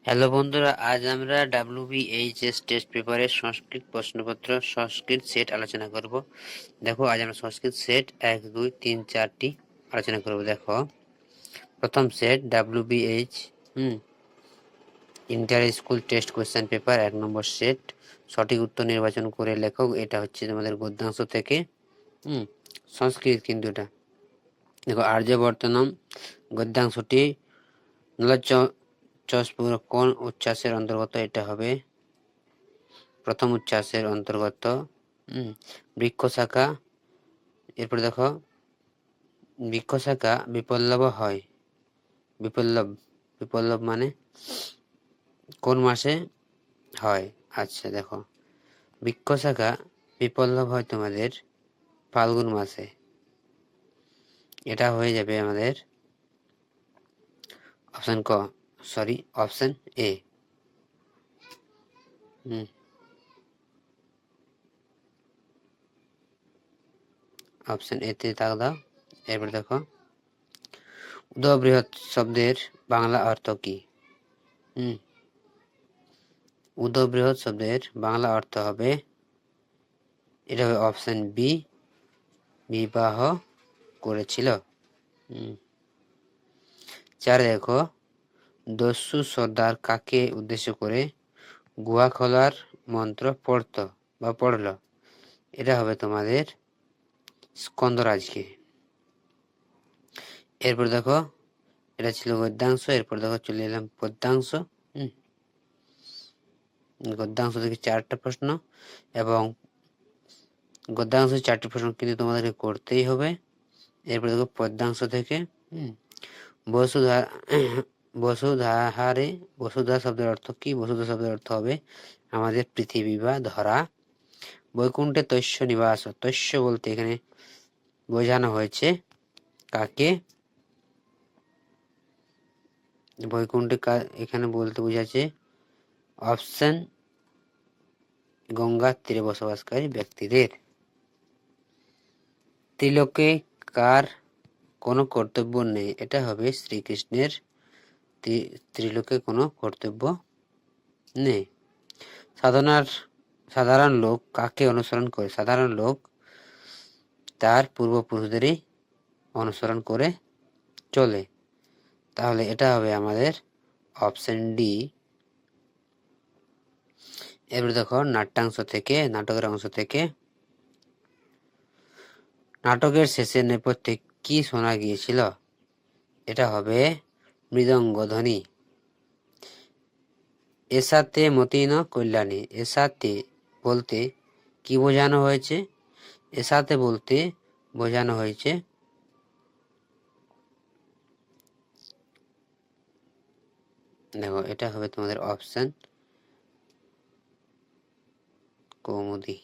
Hello বন্ধুরা, আজ আমরা WBHS টেস্ট পেপারের সংস্কৃত প্রশ্নপত্র সংস্কৃত সেট আলোচনা করব। দেখো, আজ আমরা সংস্কৃত সেট 1, 2, 3, 4টি আলোচনা করব। দেখো, প্রথম set WBH inter school test question paper 1 নম্বর সেট। সঠিক উত্তর নির্বাচন করে লেখক। এটা হচ্ছে তোমাদের গদ্যাংশ থেকে সংস্কৃত, কিন্তু এটা দেখো আর্যবর্তনম গদ্যাংশটি নলচস্পুর কোন উচ্ছ্বাসের অন্তর্গত? এটা হবে প্রথম উচ্ছ্বাসের অন্তর্গত। বৃক্ষ শাখা। এরপর দেখো, বৃক্ষ শাখা বিপল্লব হয়। বিপল্লব মানে কোন মাসে হয়? আচ্ছা দেখো, বৃক্ষ শাখা বিপল্লব হয় তোমাদের ফাল্গুন মাসে। এটা হয়ে যাবে আমাদের অপশন এ। অপশন এ তে দাগ দাও। এরপর দেখো, উদবৃহৎ শব্দের বাংলা অর্থ কি? উদবৃহৎ শব্দের বাংলা অর্থ হবে, এটা হবে অপশন বি, বিবাহ করেছিল। 4 দেখো, দস্যু সর্দার কাকে উদ্দেশ্য করে গুহা খোলার মন্ত্র পড়ল? এটা হবে তোমাদের স্কন্দরাজকে। এরপর দেখো, এটা ছিল গদ্যাংশ। এরপর দেখো চলে এলাম পদ্যাংশ। গদ্যাংশ থেকে 4টা প্রশ্ন, এবং গদ্যাংশ 4টি প্রশ্ন কিন্তু তোমাদেরকে করতেই হবে। এরপর দেখো পদ্যাংশ থেকে বসুধা শব্দের অর্থ কি? বসুধা শব্দের অর্থ হবে আমাদের পৃথিবী বা ধরা। বৈকুণ্ঠে তস্য নিবাস। তস্য বলতে এখানে বোঝানো হয়েছে কাকে? বৈকুণ্ঠে এখানে বলতে বোঝাচ্ছে অপশন গঙ্গার তীরে বসবাসকারী ব্যক্তিদের। ত্রিলোকে কার কোনো কর্তব্য নেই? এটা হবে শ্রীকৃষ্ণের। ত্রিলোকে কোনো কর্তব্য নেই। সাধারণ লোক কাকে অনুসরণ করে? সাধারণ লোক তার পূর্বপুরুষদেরই অনুসরণ করে চলে। তাহলে এটা হবে আমাদের অপশন ডি। এবার দেখো নাটকের অংশ থেকে নাটকের শেষে নেপথ্যে কি শোনা গিয়েছিল? এটা হবে মৃদঙ্গ ধ্বনি। এসাতে মতিন কল্যাণী। এসাতে বলতে কি বোঝানো হয়েছে? এসাতে বলতে বোঝানো হয়েছে দেখো, এটা হবে তোমাদের অপশন কৌমুদী।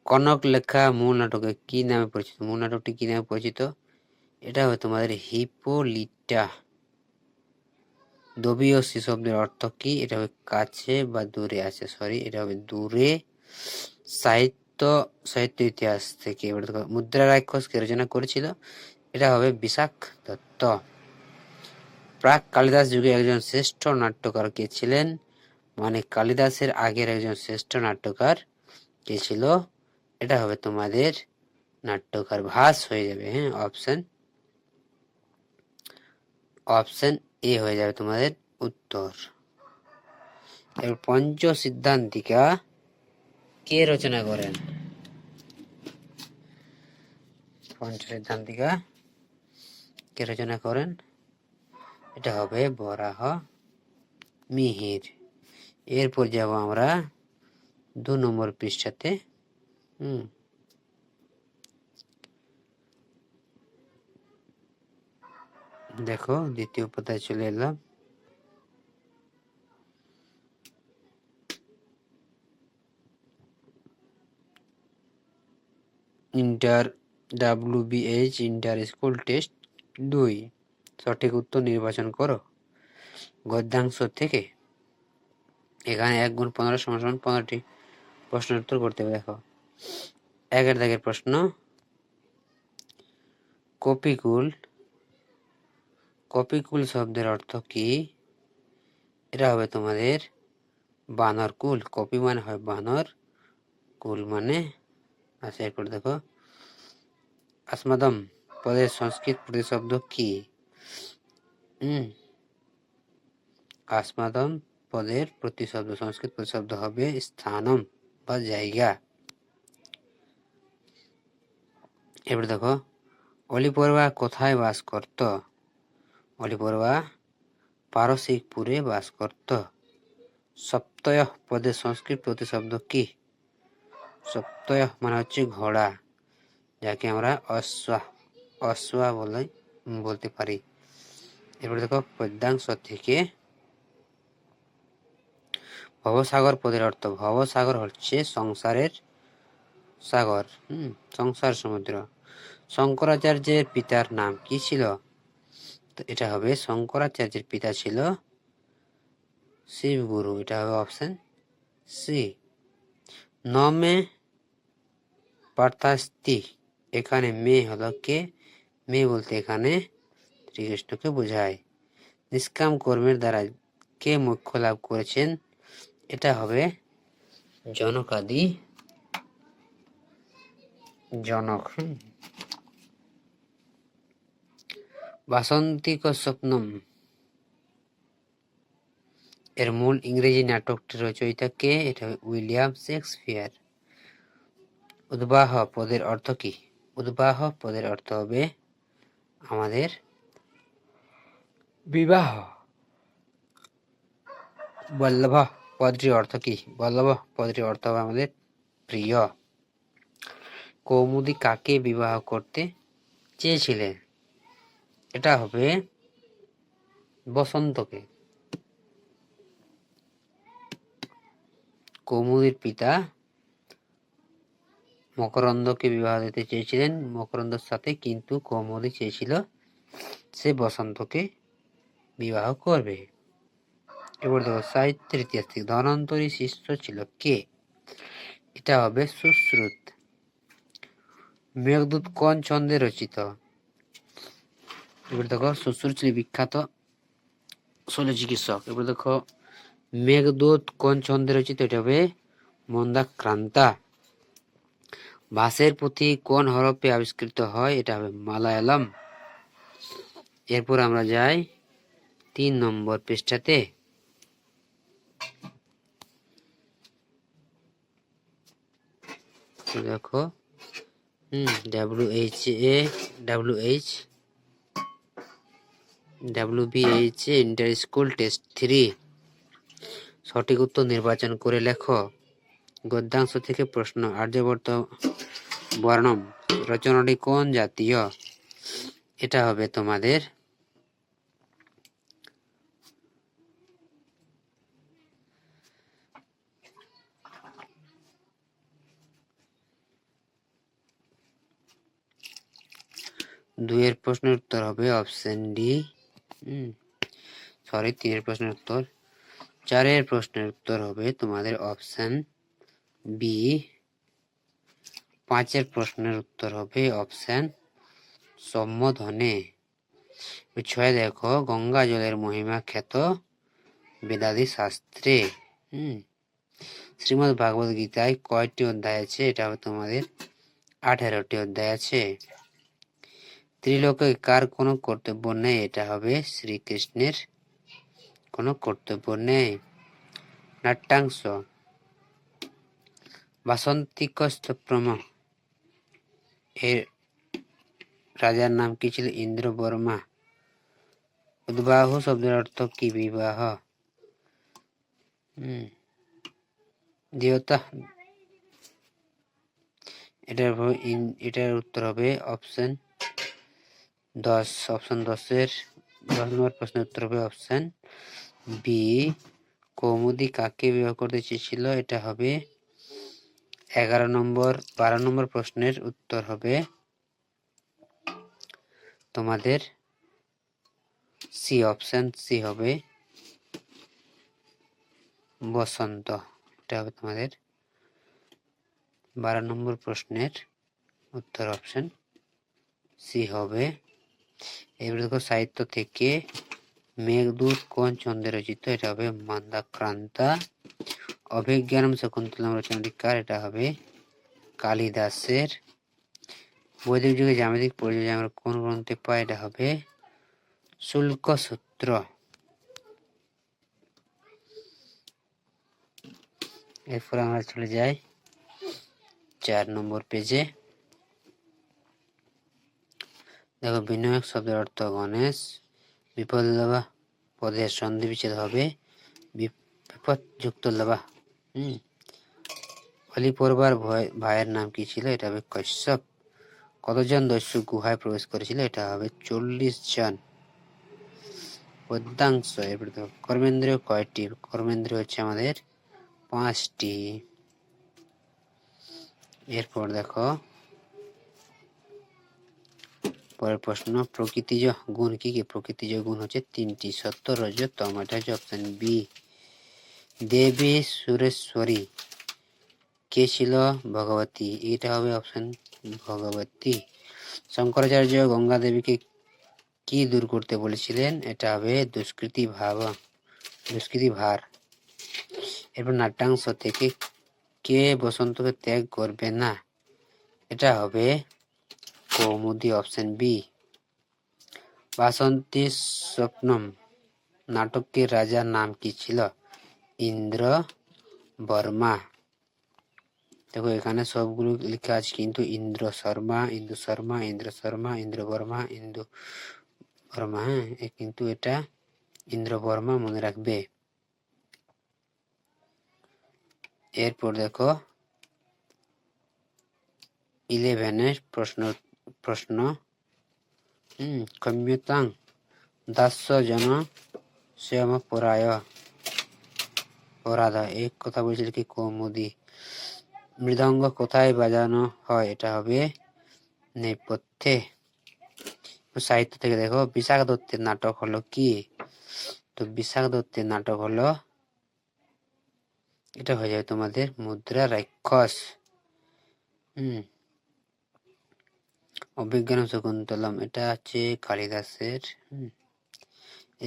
কনক লেখা মূল নাটকে কি নামে পরিচিত? মূল নাটকটি কি নামে পরিচিত? এটা হবে তোমাদের হিপোলিটা। দবিয়সী শব্দের অর্থ কি? এটা হবে কাছে বা দূরে আছে। এটা হবে দূরে। সাহিত্য ইতিহাস থেকে। এবার দেখো, মুদ্রা রাক্ষস কে রচনা করেছিল? এটা হবে বিশাখ দত্ত। প্রাক কালিদাস যুগে একজন শ্রেষ্ঠ নাট্যকার কে ছিলেন? মানে কালিদাসের আগের একজন শ্রেষ্ঠ নাট্যকার কে ছিল? এটা হবে তোমাদের নাট্যকার ভাস হয়ে যাবে। অপশন এ হয়ে যাবে তোমাদের উত্তর। এবার পঞ্চ সিদ্ধান্তিকা কে রচনা করেন? পঞ্চ সিদ্ধান্তিকা কে রচনা করেন? এটা হবে বরাহ মিহির। এরপর যাব আমরা 2 নম্বর পৃষ্ঠাতে। দেখো, দ্বিতীয় পাতায় চলে এলাম। WBH ইন্টার স্কুল টেস্ট 2, সঠিক উত্তর নির্বাচন করো গদ্যাংশ থেকে। এখানে 1 গুণ 15 সমান 15টি প্রশ্নের উত্তর করতে হবে। দেখো, 1 দাগের প্রশ্ন, কপিকুল শব্দের অর্থ কি? এটা হবে তোমাদের বানর কুল। কপি মানে হয় বানর, কুল মানে, আচ্ছা এরপর দেখো আসমাদম পদের সংস্কৃত প্রতিশব্দ কি? আসমাদম পদের প্রতিশব্দ, সংস্কৃত প্রতিশব্দ হবে স্থানম বা জায়গা। এবার দেখো অলি পড়ুয়া কোথায় বাস করত? অলি পড়ুয়া পারসিকপুরে বাস করত। সপ্তয়ঃ পদের সংস্কৃত প্রতিশব্দ কি? সপ্তয়ঃ মানে হচ্ছে ঘোড়া, যাকে আমরা অশ্বা বলতে পারি। এরপরে দেখো পদ্যাংশ থেকে ভবসাগর পদের অর্থ। ভবসাগর হচ্ছে সংসারের সাগর, সংসার সমুদ্র। শঙ্করাচার্যের পিতার নাম কি ছিল? তো এটা হবে শঙ্করাচার্যের পিতা ছিল শিবগুরু, এটা হবে অপশন সি। নমে পার্থাস্তি, এখানে মে হলো কে? মে বলতে এখানে শ্রীকৃষ্ণকে বোঝায়। নিষ্কাম কর্মের দ্বারা কে মোক্ষ লাভ করেছেন? এটা হবে জনকাদি জনক। বাসন্তিক স্বপ্নম এর মূল ইংরেজি নাটকটির রচয়িতা কে? এটা হবে উইলিয়াম শেক্সপিয়ার। উদ্বাহ পদের অর্থ কি? উদ্বাহ পদের অর্থ হবে আমাদের বিবাহ। বল্লভ পদটির অর্থ কি? বল্লভ পদটির অর্থ হবে আমাদের প্রিয়। কৌমুদী কাকে বিবাহ করতে চেয়েছিলেন? এটা হবে বসন্তকে। কৌমুদীর পিতা মকরন্দকে বিবাহ দিতে চেয়েছিলেন মকরন্দর সাথে, কিন্তু কৌমুদী চেয়েছিল সে বসন্তকে বিবাহ করবে। এবার দেখো সাহিত্যের ইতিহাস থেকে ধন্বন্তরী শিষ্য ছিল কে? এটা হবে সুশ্রুত। মেঘদূত কোন ছন্দে রচিত? এবার দেখো সুশ্রুত ছিল বিখ্যাত শল্য চিকিৎসক। এবার দেখো মেঘদূত কোন ছন্দে রচিত? এটা হবে মন্দাক্রান্তা। ভাষের পুঁথি কোন হরফে আবিষ্কৃত হয়? এটা হবে মালায়ালম। এরপর আমরা যাই 3 নম্বর পৃষ্ঠাতে। দেখো WBH ইন্টার স্কুল টেস্ট 3 সঠিক উত্তর নির্বাচন করে লেখো। গদ্যাংশ থেকে প্রশ্ন। আর্যভট্ট বর্ণম রচনাটি কোন জাতীয়? এটা হবে তোমাদের দুইয়ের প্রশ্নের উত্তর হবে অপশন ডি। সরি, 3-এর প্রশ্নের উত্তর। 4-এর প্রশ্নের উত্তর হবে তোমাদের অপশন বি। 5-এর প্রশ্নের উত্তর হবে অপশন সম্বোধনে। 6 দেখো গঙ্গা জলের মহিমা খ্যাত বেদাদি শাস্ত্রে। শ্রীমদ্ ভাগবত গীতায় কয়টি অধ্যায় আছে? এটা হবে তোমাদের 18টি অধ্যায় আছে। ত্রিলোকে কার কোনো কর্তব্য নেই? এটা হবে শ্রীকৃষ্ণের কোনো কর্তব্য নেই। নাট্যাংশ বাসন্তিকস্তপ্রম এর রাজার নাম কি ছিল? ইন্দ্রবর্মা। উদ্বাহ শব্দের অর্থ কি? বিবাহ। দেবতা। এটার উত্তর হবে অপশন 10। অপশন 10 নম্বর প্রশ্নের উত্তর হবে অপশন বি। কৌমুদী কাকে বিবাহ করতে চেয়েছিল? এটা হবে 12 নম্বর প্রশ্নের উত্তর হবে তোমাদের সি। অপশন সি হবে বসন্ত। এটা হবে তোমাদের 12 নম্বর প্রশ্নের উত্তর অপশন সি হবে। এবার দেখো সাহিত্য থেকে মেঘদূত কোন ছন্দে রচিত? এটা হবে মন্দাক্রান্তা। অভিজ্ঞানম শকুন্তলম রচনাটি কার? এটা হবে কালিদাসের। বৈদিক যুগে জ্যামিতিক পরিচয় আমরা কোন গ্রন্থে পাই? এটা হবে শুল্ক সূত্র। এরপর আমরা চলে যাই 4 নম্বর পেজে। দেখো বিনায়ক শব্দের অর্থ গণেশ। বিপদ লবা পদের সন্ধি বিচ্ছেদ হবে বিপদ যুক্ত লবা। বলি পড়বার ভাইয়ের নাম কি ছিল? এটা হবে কশ্যপ। কতজন দস্যু গুহায় প্রবেশ করেছিল? এটা হবে 40 জন। পদ্যাংশ। এরপর দেখো কর্মেন্দ্রিয় কয়টি? কর্মেন্দ্রিয় হচ্ছে আমাদের 5টি। এরপর দেখো পরের প্রশ্ন, প্রকৃতিজ গুণ কি কি? প্রকৃতিজ গুণ হচ্ছে 3টি, সত্য, রজ, তম। এটা হচ্ছে অপশন বি। দেবী সুরেশ্বরী কে ছিল? ভগবতী। এটা হবে অপশন ভগবতী। শঙ্করাচার্য গঙ্গা দেবীকে কি দূর করতে বলেছিলেন? এটা হবে দুষ্কৃতি ভার। এরপর নাট্যাংশ থেকে কে বসন্তকে ত্যাগ করবে না? এটা হবে কৌমুদী, অপশন বি। বাসন্তী স্বপ্নম নাটকটির রাজার নাম কি ছিল? ইন্দ্র বর্মা। দেখো এখানে সবগুলো লেখা আছে কিন্তু ইন্দ্র বর্মা, হ্যাঁ, কিন্তু এটা ইন্দ্র বর্মা মনে রাখবে। এরপর দেখো 11 প্রশ্ন ক্ষম্যতাং দাস্য জন স্বয়ং পরাধ। এক কথা বলছিল কি কৌমুদী। মৃদঙ্গ কোথায় বাজানো হয়? এটা হবে নেপথ্যে। সাহিত্য থেকে দেখো বিশাখ দত্তের নাটক হলো কি? তো বিশাখ দত্তের নাটক হলো, এটা হয়ে যাবে তোমাদের মুদ্রা রাক্ষস। অভিজ্ঞানম শকুন্তলম এটা আছে কালিদাসের।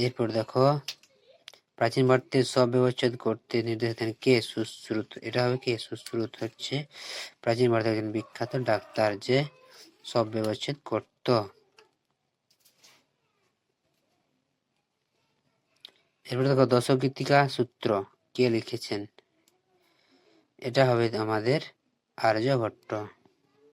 এরপর দেখো প্রাচীন ভারতের সব ব্যবচ্ছেদ করতে নির্দেশ দেন কে? সুশ্রুত। এটা হবে কে? সুশ্রুত হচ্ছে প্রাচীন ভারতের একজন বিখ্যাত ডাক্তার যে সব ব্যবচ্ছেদ করত। এরপর দেখো দশগীতিকা সূত্র কে লিখেছেন? এটা হবে আমাদের আর্যভট্ট।